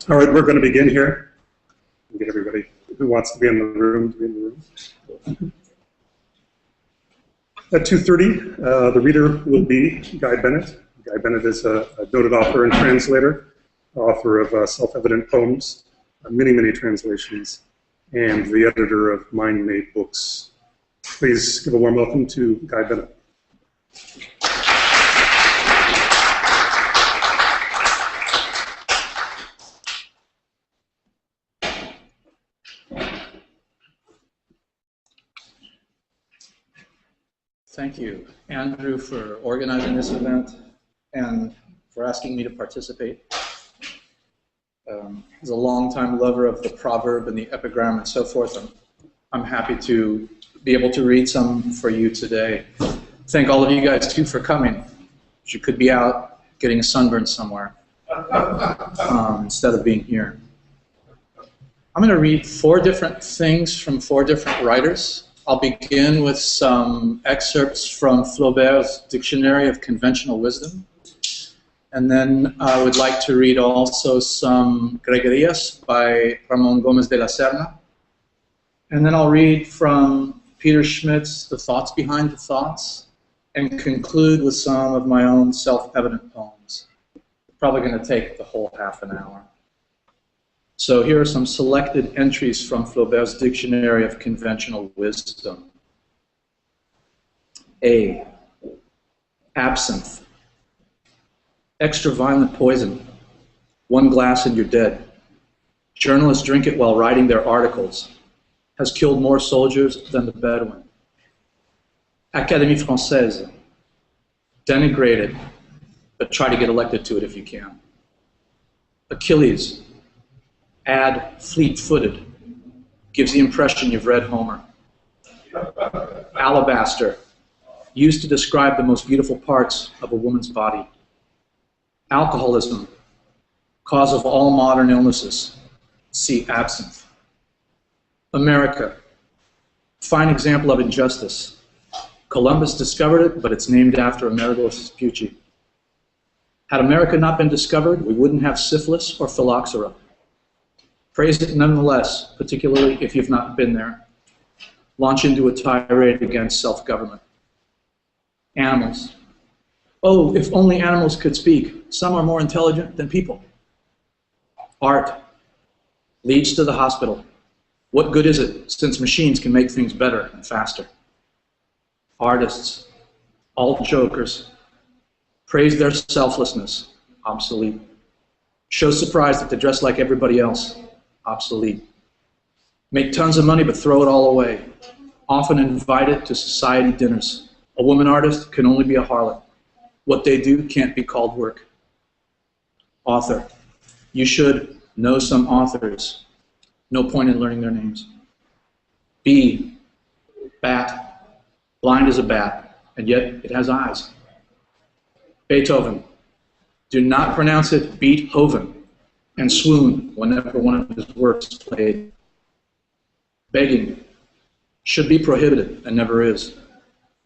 All right, we're going to begin here. Get everybody who wants to be in the room to be in the room. At 2:30, the reader will be Guy Bennett. Guy Bennett is a noted author and translator, author of self-evident poems, many, many translations, and the editor of Mind-Made Books. Please give a warm welcome to Guy Bennett. Thank you, Andrew, for organizing this event and for asking me to participate. As a longtime lover of the proverb and the epigram and so forth, I'm happy to be able to read some for you today. Thank all of you guys, too, for coming. You could be out getting a sunburn somewhere instead of being here. I'm going to read 4 different things from 4 different writers. I'll begin with some excerpts from Flaubert's Dictionary of Conventional Wisdom. And then I would like to read also some Gregarias by Ramon Gomez de la Serna. And then I'll read from Peter Schmidt's The Thoughts Behind the Thoughts, and conclude with some of my own self-evident poems. Probably going to take the whole half an hour. So here are some selected entries from Flaubert's Dictionary of Conventional Wisdom. A. Absinthe. Extra violent poison. 1 glass and you're dead. Journalists drink it while writing their articles. Has killed more soldiers than the Bedouin. Académie Française. Denigrated, but try to get elected to it if you can. Achilles. Add fleet-footed. Gives the impression you've read Homer. Alabaster. Used to describe the most beautiful parts of a woman's body. Alcoholism. Cause of all modern illnesses. See absinthe. America. Fine example of injustice. Columbus discovered it, but it's named after Amerigo Vespucci. Had America not been discovered, we wouldn't have syphilis or phylloxera. Praise it nonetheless, particularly if you've not been there. Launch into a tirade against self-government. Animals. Oh, if only animals could speak. Some are more intelligent than people. Art. Leads to the hospital. What good is it, since machines can make things better and faster? Artists. All jokers. Praise their selflessness. Obsolete. Show surprise that they dress like everybody else. Obsolete. Make tons of money but throw it all away. Often invited to society dinners. A woman artist can only be a harlot. What they do can't be called work. Author. You should know some authors. No point in learning their names. B. Bat. Blind as a bat, and yet it has eyes. Beethoven. Do not pronounce it Beethoven and swoon whenever one of his works is played. Begging. Should be prohibited and never is.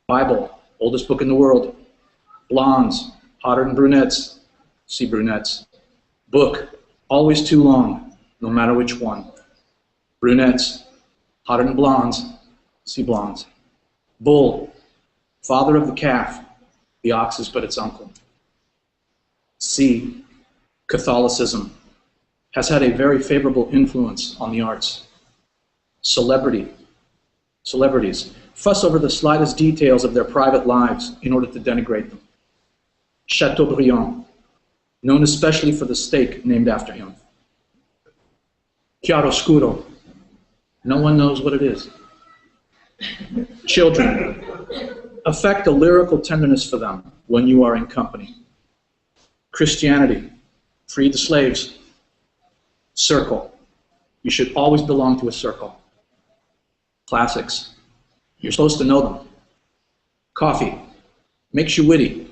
Bible. Oldest book in the world. Blondes. Hotter than brunettes. See brunettes. Book. Always too long, no matter which one. Brunettes. Hotter than blondes. See blondes. Bull. Father of the calf. The ox is but its uncle. C. Catholicism. Has had a very favorable influence on the arts. Celebrity. Celebrities. Fuss over the slightest details of their private lives in order to denigrate them. Chateaubriand. Known especially for the steak named after him. Chiaroscuro. No one knows what it is. Children. Affect a lyrical tenderness for them when you are in company. Christianity. Free the slaves. Circle. You should always belong to a circle. Classics. You're supposed to know them. Coffee. Makes you witty.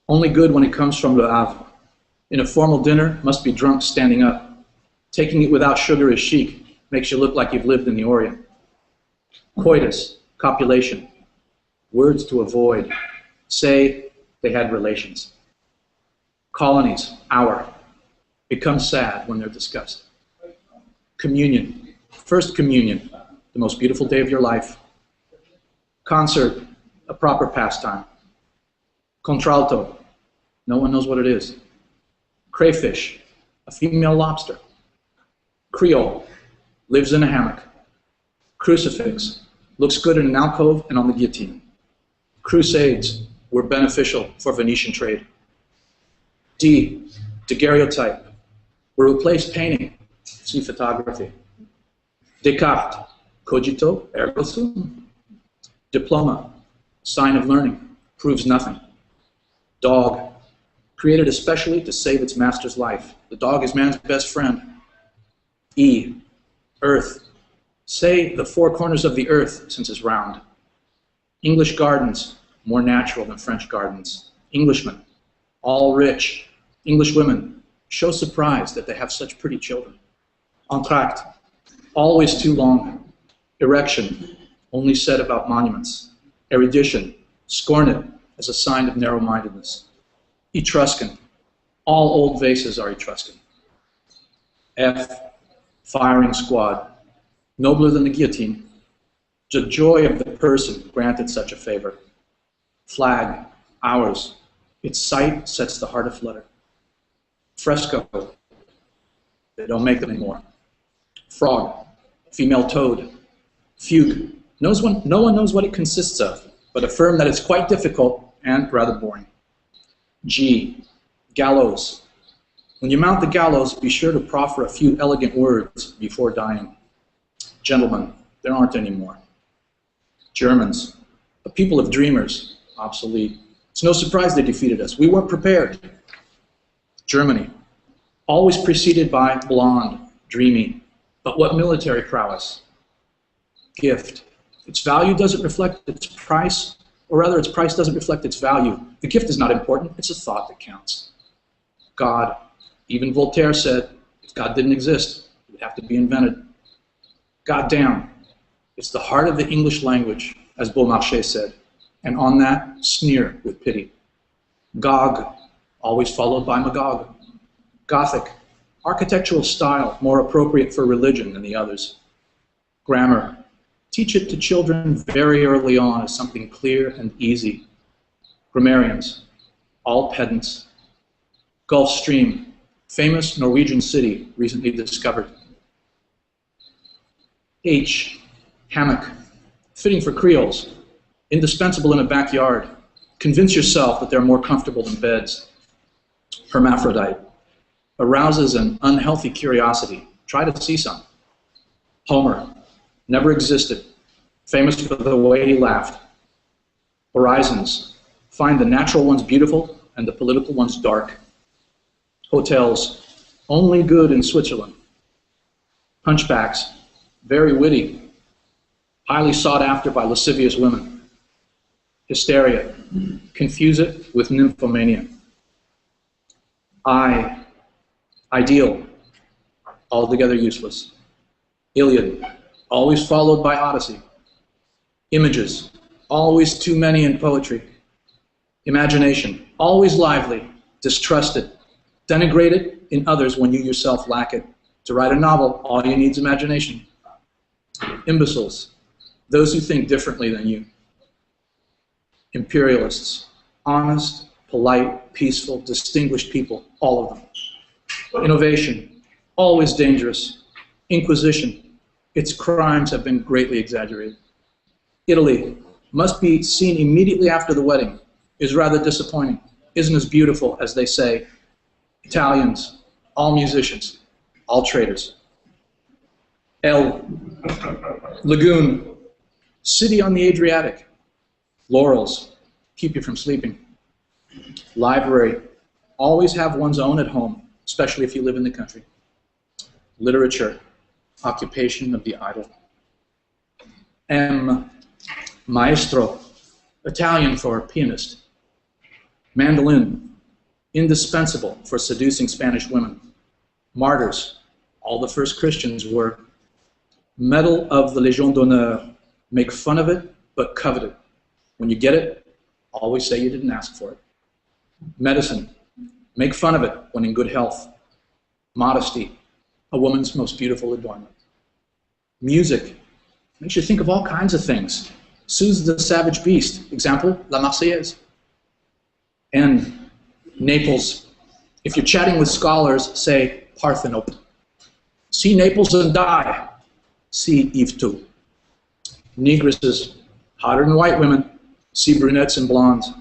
Only good when it comes from Le Havre. In a formal dinner, must be drunk standing up. Taking it without sugar is chic. Makes you look like you've lived in the Orient. Coitus. Copulation. Words to avoid. Say they had relations. Colonies, our. Become sad when they're discussed. Communion. First communion, the most beautiful day of your life. Concert, a proper pastime. Contralto, no one knows what it is. Crayfish, a female lobster. Creole, lives in a hammock. Crucifix, looks good in an alcove and on the guillotine. Crusades were beneficial for Venetian trade. D, daguerreotype, will replace painting, see photography. Descartes, cogito ergo sum. Diploma, sign of learning, proves nothing. Dog, created especially to save its master's life. The dog is man's best friend. E, earth, say the four corners of the earth since it's round. English gardens, more natural than French gardens. Englishmen, all rich. English women, show surprise that they have such pretty children. Entr'acte, always too long. Erection, only said about monuments. Erudition, scorn it as a sign of narrow-mindedness. Etruscan, all old vases are Etruscan. F, firing squad, nobler than the guillotine. The joy of the person granted such a favor. Flag, ours, its sight sets the heart aflutter. Fresco, they don't make them anymore. Frog, female toad. Fugue, no one knows what it consists of, but affirm that it's quite difficult and rather boring. G, gallows. When you mount the gallows, be sure to proffer a few elegant words before dying. Gentlemen, there aren't any more. Germans, a people of dreamers, obsolete. It's no surprise they defeated us. We weren't prepared. Germany, always preceded by blonde, dreamy. But what military prowess? Gift. Its value doesn't reflect its price, or rather its price doesn't reflect its value. The gift is not important, it's a thought that counts. God. Even Voltaire said, if God didn't exist, it would have to be invented. Goddamn. It's the heart of the English language, as Beaumarchais said, and on that, sneer with pity. Gog, always followed by Magog. Gothic, architectural style more appropriate for religion than the others. Grammar, teach it to children very early on as something clear and easy. Grammarians, all pedants. Gulf Stream, famous Norwegian city recently discovered. H, hammock, fitting for Creoles, indispensable in a backyard. Convince yourself that they're more comfortable than beds. Hermaphrodite, arouses an unhealthy curiosity. Try to see some. Homer, never existed, famous for the way he laughed. Horizons, find the natural ones beautiful and the political ones dark. Hotels, only good in Switzerland. Hunchbacks, very witty, highly sought after by lascivious women. Hysteria, confuse it with nymphomania. Ideal, altogether useless. Iliad, always followed by Odyssey. Images, always too many in poetry. Imagination, always lively, distrusted, denigrated in others when you yourself lack it. To write a novel, all you need is imagination. Imbeciles, those who think differently than you. Imperialists, honest, polite, peaceful, distinguished people, all of them. Innovation, always dangerous. Inquisition, its crimes have been greatly exaggerated. Italy, must be seen immediately after the wedding, is rather disappointing, isn't as beautiful as they say. Italians, all musicians, all traitors. L, lagoon, city on the Adriatic. Laurels, keep you from sleeping. Library, always have one's own at home, especially if you live in the country. Literature, occupation of the idle. M, maestro, Italian for pianist. Mandolin, indispensable for seducing Spanish women. Martyrs, all the first Christians were. Medal of the Légion d'honneur, make fun of it, but covet it. When you get it, always say you didn't ask for it. Medicine, make fun of it when in good health. Modesty, a woman's most beautiful adornment. Music, makes you think of all kinds of things. Soothes the savage beast. Example, La Marseillaise. And Naples, if you're chatting with scholars, say Parthenope. See Naples and die. See Yvetot. Negresses, hotter than white women. See brunettes and blondes.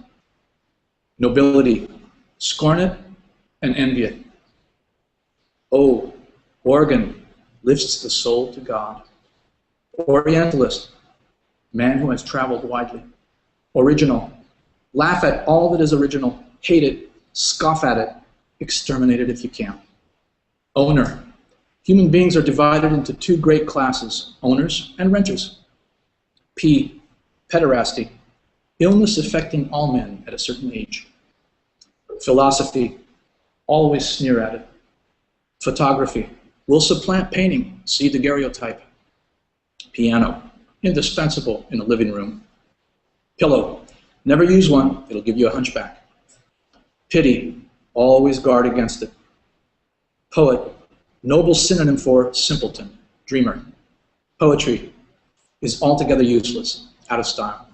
Nobility, scorn it and envy it. Oh, organ, lifts the soul to God. Orientalist, man who has traveled widely. Original, laugh at all that is original, hate it, scoff at it, exterminate it if you can. Owner, human beings are divided into two great classes, owners and renters. P, pederasty, illness affecting all men at a certain age. Philosophy, always sneer at it. Photography, will supplant painting, see daguerreotype. Piano, indispensable in a living room. Pillow, never use one, it'll give you a hunchback. Pity, always guard against it. Poet, noble synonym for simpleton, dreamer. Poetry is altogether useless, out of style.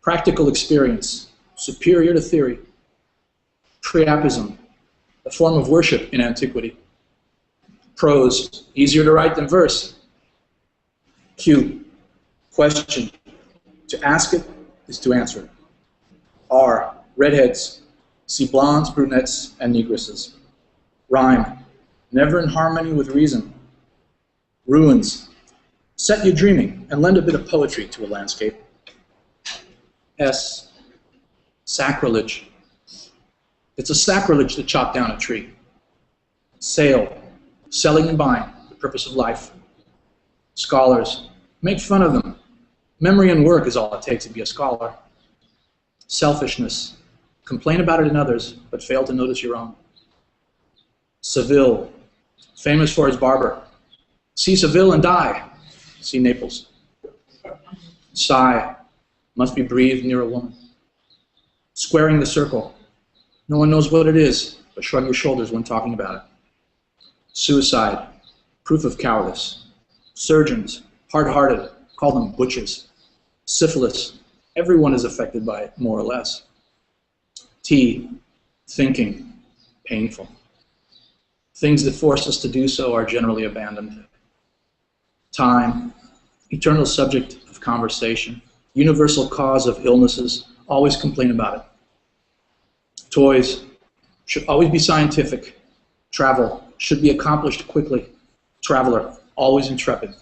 Practical experience, superior to theory. Priapism, a form of worship in antiquity. Prose, easier to write than verse. Q, question, to ask it is to answer it. R, redheads, see blondes, brunettes, and negresses. Rhyme, never in harmony with reason. Ruins, set you dreaming and lend a bit of poetry to a landscape. S, sacrilege, it's a sacrilege to chop down a tree. Sale, selling and buying, the purpose of life. Scholars, make fun of them. Memory and work is all it takes to be a scholar. Selfishness, complain about it in others, but fail to notice your own. Seville, famous for his barber. See Seville and die. See Naples. Sigh, must be breathed near a woman. Squaring the circle, no one knows what it is, but shrug your shoulders when talking about it. Suicide, proof of cowardice. Surgeons, hard-hearted, call them butchers. Syphilis, everyone is affected by it, more or less. T, thinking, painful. Things that force us to do so are generally abandoned. Time, eternal subject of conversation, universal cause of illnesses, always complain about it. Toys, should always be scientific. Travel, should be accomplished quickly. Traveler, always intrepid.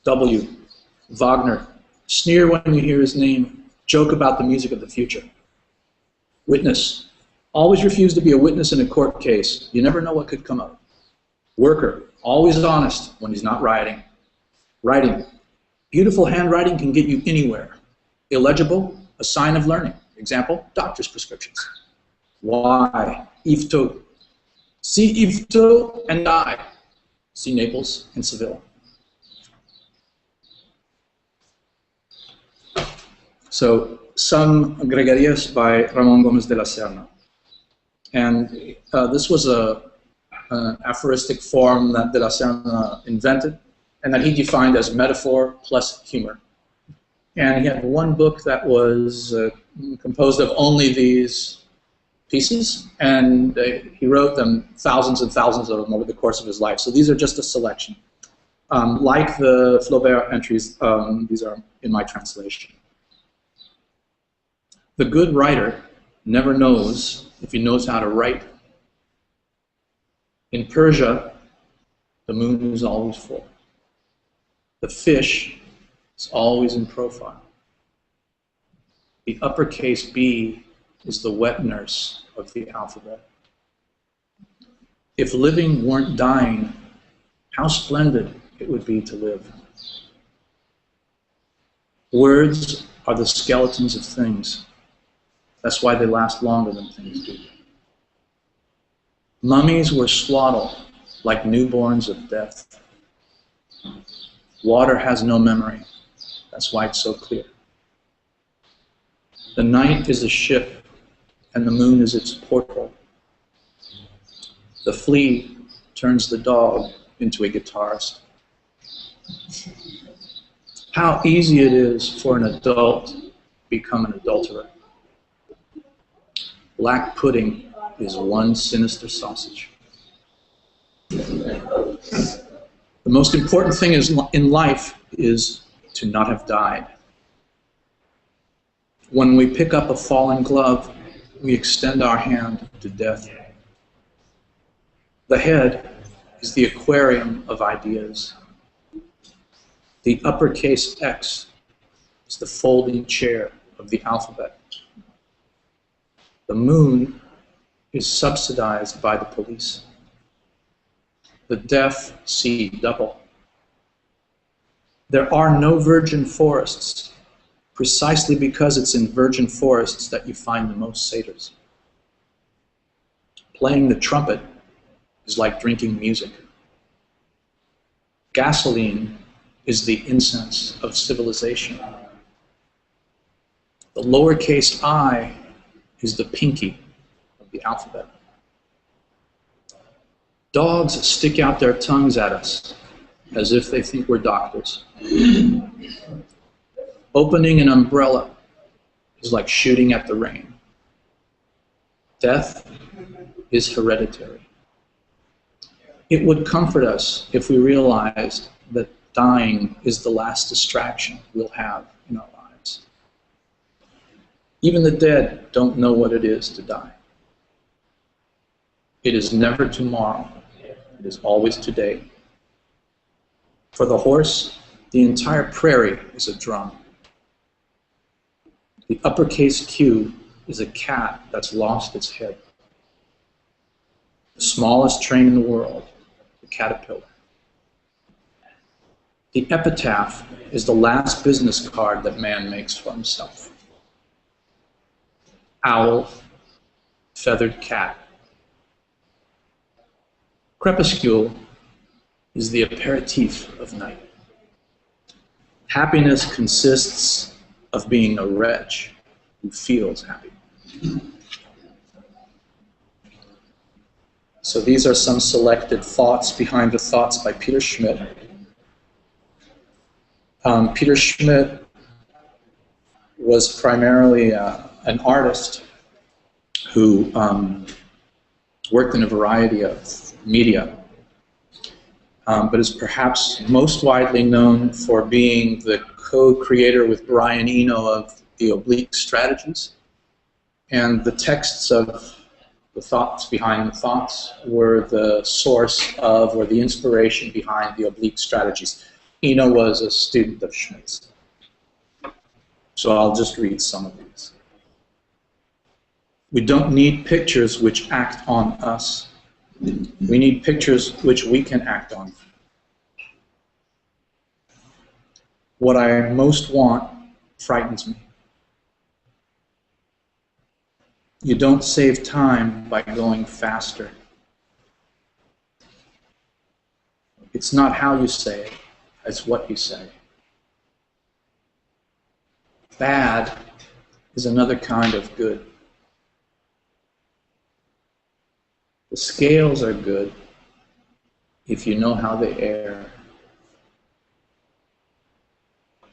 W, Wagner, sneer when you hear his name, joke about the music of the future. Witness, always refuse to be a witness in a court case. You never know what could come up. Worker, always honest when he's not rioting. Writing, beautiful handwriting can get you anywhere. Illegible, a sign of learning. Example, doctor's prescriptions. Y, Yvetot. See Yvetot and die. See Naples and Seville. So, Some Gregarias by Ramon Gomez de la Serna. And this was an aphoristic form that de la Serna invented and that he defined as metaphor plus humor. And he had one book that was composed of only these pieces, and he wrote them, thousands and thousands of them over the course of his life. So these are just a selection. Like the Flaubert entries, these are in my translation. The good writer never knows if he knows how to write. In Persia, the moon is always full. The fish is always in profile. The uppercase B is the wet nurse of the alphabet. If living weren't dying, how splendid it would be to live. Words are the skeletons of things. That's why they last longer than things do. Mummies were swaddled like newborns of death. Water has no memory. That's why it's so clear. The night is a ship, and the moon is its porthole. The flea turns the dog into a guitarist. How easy it is for an adult to become an adulterer. Black pudding is one sinister sausage. The most important thing in life is to not have died. When we pick up a fallen glove, we extend our hand to death. The head is the aquarium of ideas. The uppercase X is the folding chair of the alphabet. The moon is subsidized by the police. The deaf see double. There are no virgin forests, precisely because it's in virgin forests that you find the most satyrs. Playing the trumpet is like drinking music. Gasoline is the incense of civilization. The lowercase I is the pinky of the alphabet. Dogs stick out their tongues at us as if they think we're doctors. Opening an umbrella is like shooting at the rain. Death is hereditary. It would comfort us if we realized that dying is the last distraction we'll have in our lives. Even the dead don't know what it is to die. It is never tomorrow. It is always today. For the horse, the entire prairie is a drum. The uppercase Q is a cat that's lost its head. The smallest train in the world, the caterpillar. The epitaph is the last business card that man makes for himself. Owl, feathered cat. Crepuscule is the aperitif of night. Happiness consists of being a wretch who feels happy. So these are some selected thoughts behind the thoughts by Peter Schmidt. Peter Schmidt was primarily an artist who worked in a variety of media, but is perhaps most widely known for being the co-creator with Brian Eno of the Oblique Strategies. And the texts of the thoughts behind the thoughts were the source of, or the inspiration behind, the Oblique Strategies. Eno was a student of Schmidt's. So I'll just read some of these. We don't need pictures which act on us. We need pictures which we can act on. What I most want frightens me. You don't save time by going faster. It's not how you say it, it's what you say. Bad is another kind of good. The scales are good if you know how they err.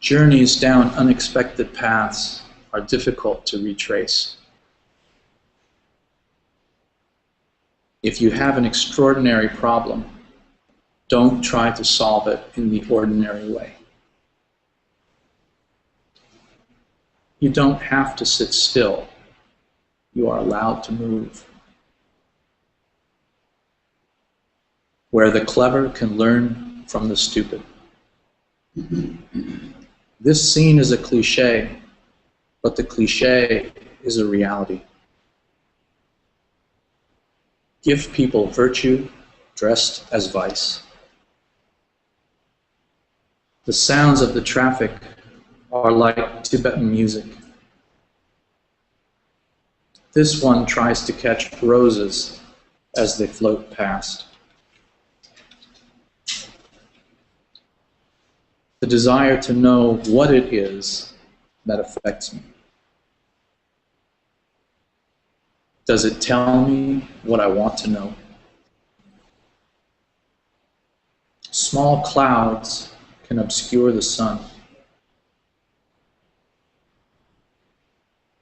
Journeys down unexpected paths are difficult to retrace. If you have an extraordinary problem, don't try to solve it in the ordinary way. You don't have to sit still. You are allowed to move. Where the clever can learn from the stupid. This scene is a cliché, but the cliché is a reality. Give people virtue dressed as vice. The sounds of the traffic are like Tibetan music. This one tries to catch roses as they float past. The desire to know what it is that affects me. Does it tell me what I want to know? Small clouds can obscure the sun.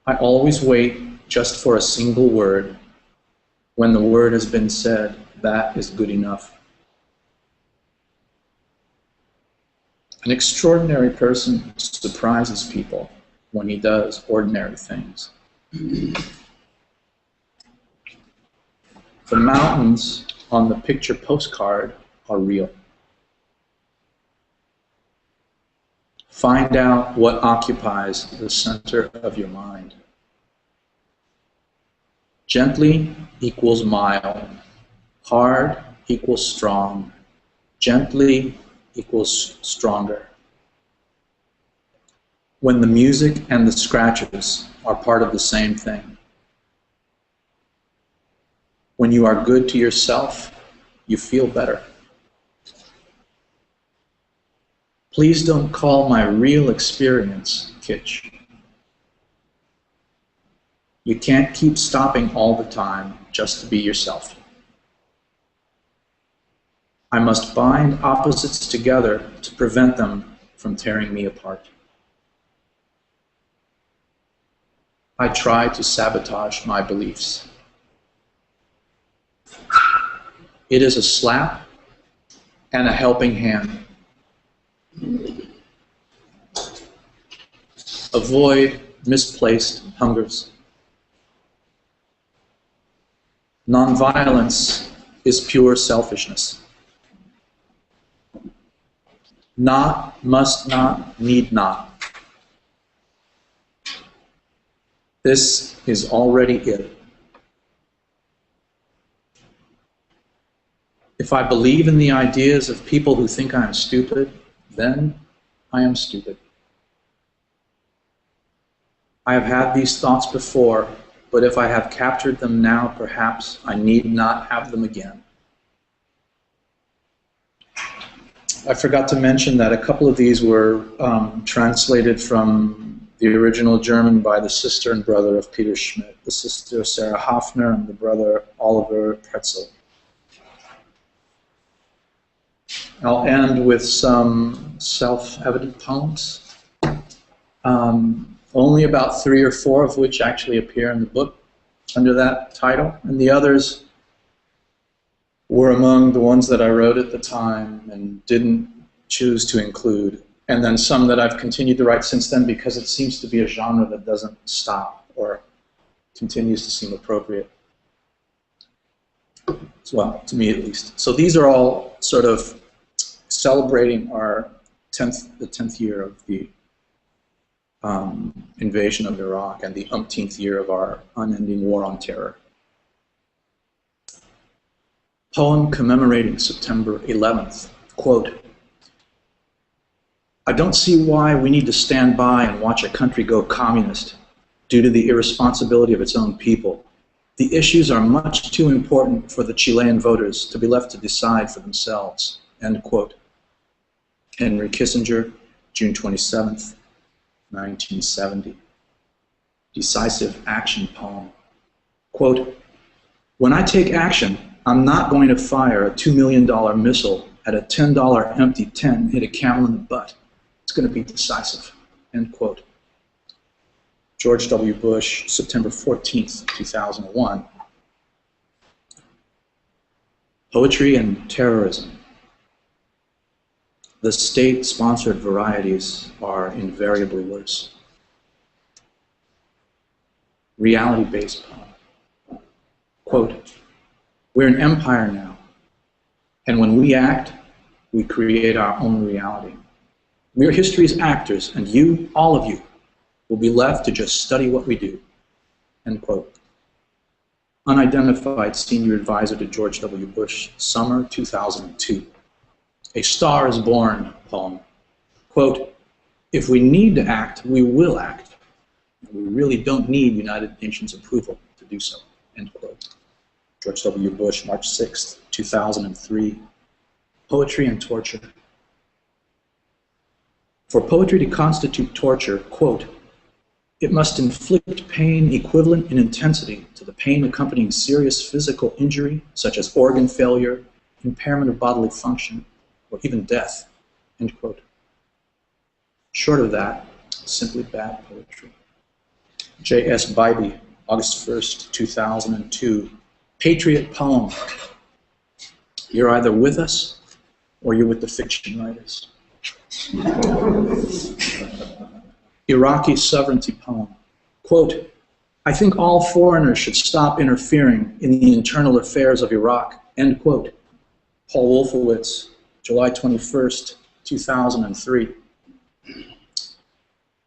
I always wait just for a single word. When the word has been said, that is good enough. An extraordinary person surprises people when he does ordinary things. The mountains on the picture postcard are real. Find out what occupies the center of your mind. Gently equals mild. Hard equals strong. Gently equals stronger. When the music and the scratches are part of the same thing. When you are good to yourself, you feel better. Please don't call my real experience kitsch. You can't keep stopping all the time just to be yourself. I must bind opposites together to prevent them from tearing me apart. I try to sabotage my beliefs. It is a slap and a helping hand. Avoid misplaced hungers. Nonviolence is pure selfishness. Not, must not, need not. This is already it. If I believe in the ideas of people who think I am stupid, then I am stupid. I have had these thoughts before, but if I have captured them now, perhaps I need not have them again. I forgot to mention that a couple of these were translated from the original German by the sister and brother of Peter Schmidt, the sister Sarah Hafner and the brother Oliver Pretzel. I'll end with some self-evident poems, only about 3 or 4 of which actually appear in the book under that title, and the others were among the ones that I wrote at the time and didn't choose to include, and then some that I've continued to write since then because it seems to be a genre that doesn't stop or continues to seem appropriate. Well, to me at least. So these are all sort of celebrating our the 10th year of the invasion of Iraq and the umpteenth year of our unending war on terror. Poem commemorating September 11th, quote, I don't see why we need to stand by and watch a country go communist due to the irresponsibility of its own people. The issues are much too important for the Chilean voters to be left to decide for themselves, end quote. Henry Kissinger, June 27th, 1970. Decisive action poem. Quote, when I take action, I'm not going to fire a $2 million missile at a $10 empty tin and hit a camel in the butt. It's going to be decisive, end quote. George W. Bush, September 14th, 2001. Poetry and terrorism. The state-sponsored varieties are invariably worse. Reality-based poem. Quote, we're an empire now, and when we act, we create our own reality. We are history's actors, and you, all of you, will be left to just study what we do, end quote. Unidentified senior advisor to George W. Bush, summer 2002. A Star is Born poem. Quote, if we need to act, we will act. We really don't need United Nations approval to do so, end quote. George W. Bush, March 6th, 2003. Poetry and torture. For poetry to constitute torture, quote, It must inflict pain equivalent in intensity to the pain accompanying serious physical injury, such as organ failure, impairment of bodily function, or even death, end quote. Short of that, simply bad poetry. J.S. Bybee, August 1st, 2002. Patriot poem. You're either with us or you're with the fiction writers. Iraqi sovereignty poem. Quote, I think all foreigners should stop interfering in the internal affairs of Iraq, end quote. Paul Wolfowitz, July 21st, 2003.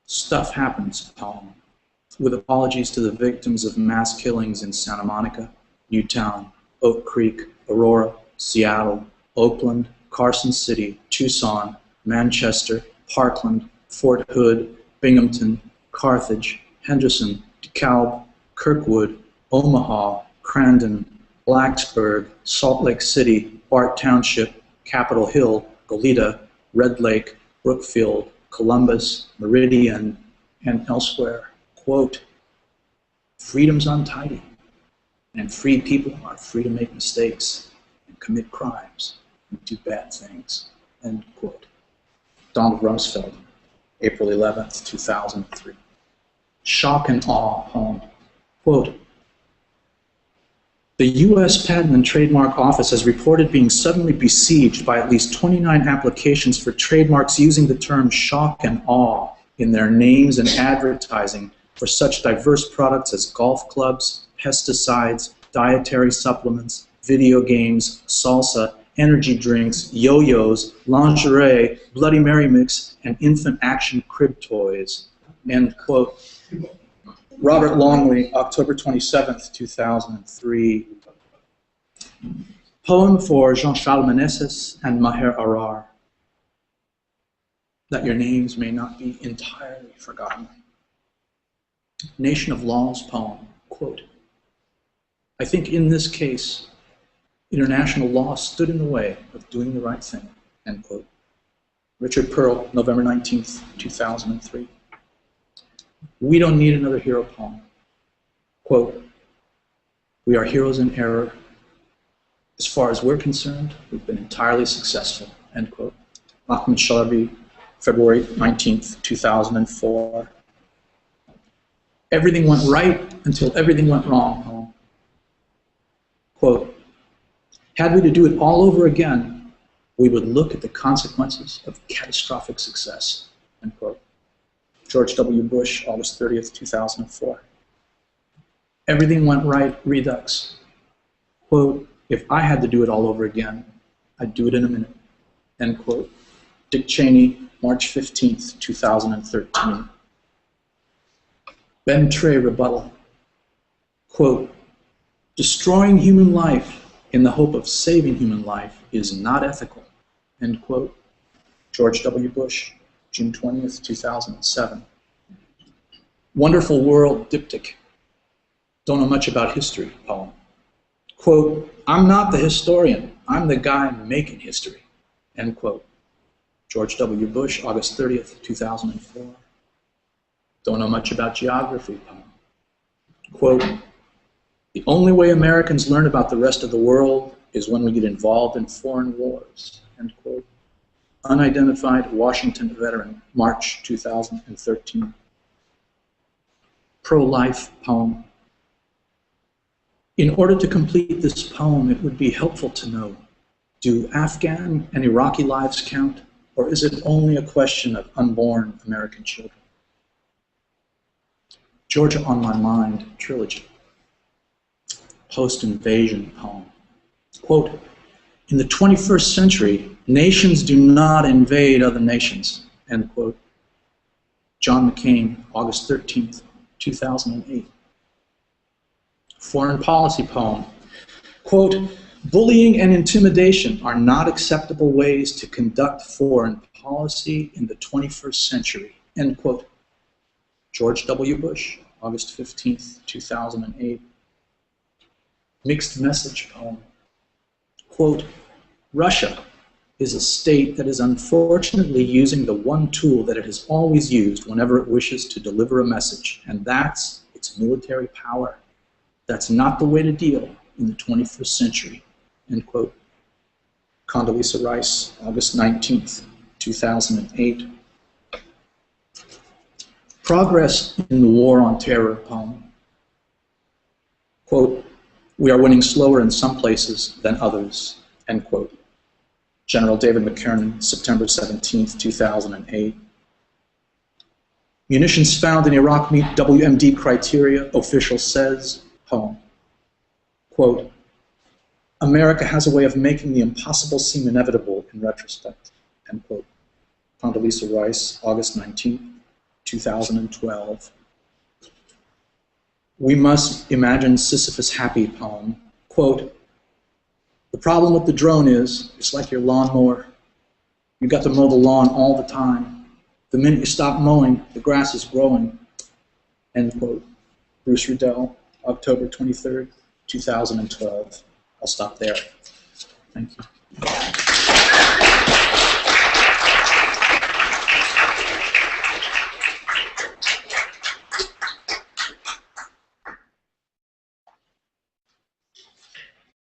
Stuff happens poem. With apologies to the victims of mass killings in Santa Monica, Newtown, Oak Creek, Aurora, Seattle, Oakland, Carson City, Tucson, Manchester, Parkland, Fort Hood, Binghamton, Carthage, Henderson, DeKalb, Kirkwood, Omaha, Crandon, Blacksburg, Salt Lake City, Bart Township, Capitol Hill, Goleta, Red Lake, Brookfield, Columbus, Meridian, and elsewhere. Quote, freedom's untidy, and free people are free to make mistakes and commit crimes and do bad things, end quote. Donald Rumsfeld, April 11th, 2003. Shock and awe poem. Quote, the U.S. Patent and Trademark Office has reported being suddenly besieged by at least 29 applications for trademarks using the term shock and awe in their names and advertising for such diverse products as golf clubs, pesticides, dietary supplements, video games, salsa, energy drinks, yo-yos, lingerie, Bloody Mary mix, and infant action crib toys, end quote. Robert Longley, October 27th, 2003. Poem for Jean-Charles Meneses and Maher Arar. That your names may not be entirely forgotten. Nation of Laws poem, quote, I think in this case, international law stood in the way of doing the right thing, end quote. Richard Pearl, November 19th, 2003. We don't need another hero poem. Quote, we are heroes in error. As far as we're concerned, we've been entirely successful, end quote. Ahmed Shalabi, February 19th, 2004. Everything went right until everything went wrong poem. Quote, had we to do it all over again, we would look at the consequences of catastrophic success, end quote. George W. Bush, August 30th, 2004. Everything went right, redux. Quote, if I had to do it all over again, I'd do it in a minute, end quote. Dick Cheney, March 15th, 2013. Ben Trey rebuttal. Quote, destroying human life in the hope of saving human life is not ethical, end quote. George W. Bush, June 20th, 2007. Wonderful World diptych. Don't know much about history poem. Quote, I'm not the historian, I'm the guy making history, end quote. George W. Bush, August 30th, 2004. Don't know much about geography poem. Quote, the only way Americans learn about the rest of the world is when we get involved in foreign wars, end quote. Unidentified Washington veteran, March 2013. Pro-life poem. In order to complete this poem, it would be helpful to know, do Afghan and Iraqi lives count, or is it only a question of unborn American children? Georgia on My Mind trilogy. Post-invasion poem. Quote, in the 21st century, nations do not invade other nations, end quote. John McCain, August 13th, 2008. Foreign policy poem. Quote, bullying and intimidation are not acceptable ways to conduct foreign policy in the 21st century, end quote. George W. Bush, August 15th, 2008. Mixed message poem. Quote, Russia, is a state that is unfortunately using the one tool that it has always used whenever it wishes to deliver a message, and that's its military power. That's not the way to deal in the 21st century, end quote. Condoleezza Rice, August 19th, 2008. Progress in the War on Terror poem. Quote, we are winning slower in some places than others, end quote. General David McKernan, September 17th, 2008. Munitions found in Iraq meet WMD criteria, official says, poem. Quote, America has a way of making the impossible seem inevitable in retrospect, end quote. Condoleezza Rice, August 19th, 2012. We must imagine Sisyphus happy poem. Quote, the problem with the drone is, it's like your lawnmower. You've got to mow the lawn all the time. The minute you stop mowing, the grass is growing, end quote. Bruce Riddell, October 23rd, 2012. I'll stop there. Thank you.